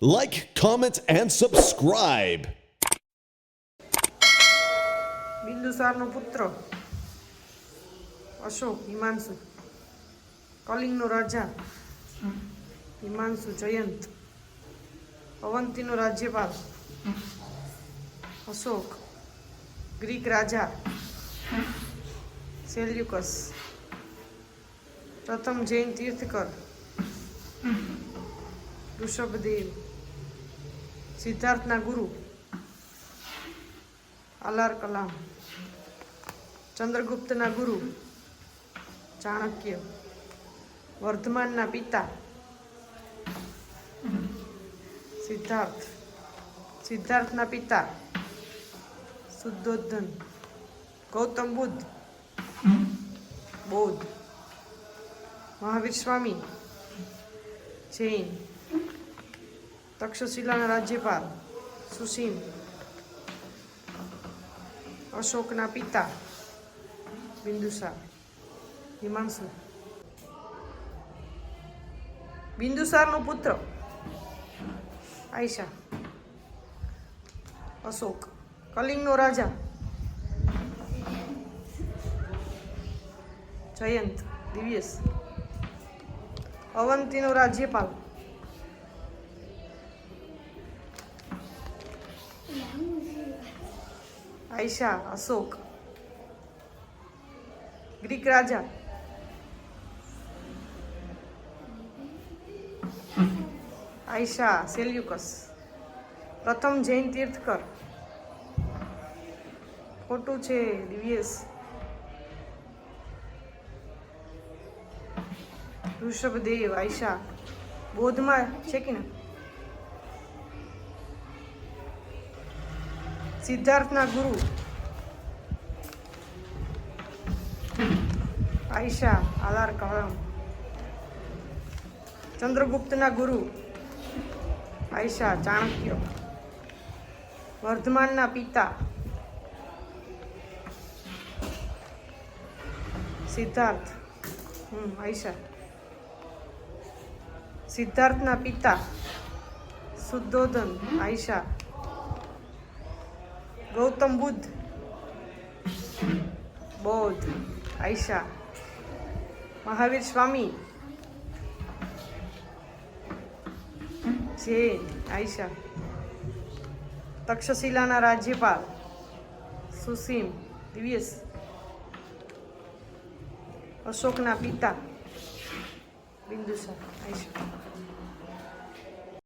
Like, comment, and subscribe. બિંદુસારનો પુત્ર અશોક હિમાંશુ, કલિંગનો રાજા હિમાંશુ જયંત, અવંતીનો રાજ્યપાલ Ashok, Greek રાજા Seleucus, પ્રથમ જૈન તીર્થકર ઋષભદેવ, સિદ્ધાર્થના ગુરુ અલાર કલામ, ચંદ્રગુપ્તના ગુરુ ચાણક્ય, વર્ધમાનના પિતા સિદ્ધાર્થ, સિદ્ધાર્થના પિતા શુદ્ધોધન, ગૌતમ બુદ્ધ બૌદ્ધ, મહાવીર સ્વામી જૈન, તક્ષશિલાના રાજ્યપાલ સુસીમ, અશોકના પિતા બિંદુસાર હિમાંશુ, બિંદુસારનો પુત્ર આયશા, અશોક, કલિંગનો રાજા જયંત દિવ્યેશ, અવંતીનો રાજ્યપાલ આયશા, અશોક, ગ્રીક રાજા આયશા સેલ્યુકસ, પ્રથમ જૈન તીર્થકર ખોટું છે દિવ્યેશ, ઋષભદેવ આયશા બૌદ્ધમાં છે કે ના, સિદ્ધાર્થના ગુરુ આયશા અલાર કલામ, ચંદ્રગુપ્તના ગુરુ આયશા ચાણક્ય, વર્ધમાનના પિતા સિદ્ધાર્થ આયશા, સિદ્ધાર્થના પિતા શુદ્ધોધન આયશા, ગૌતમ બુદ્ધ બૌદ્ધ આયશા, મહાવીર સ્વામી જૈન આયશા, તક્ષશિલાના રાજ્યપાલ સુસીમ દિવ્યેશ, અશોકના પિતા બિંદુસાર આયશા.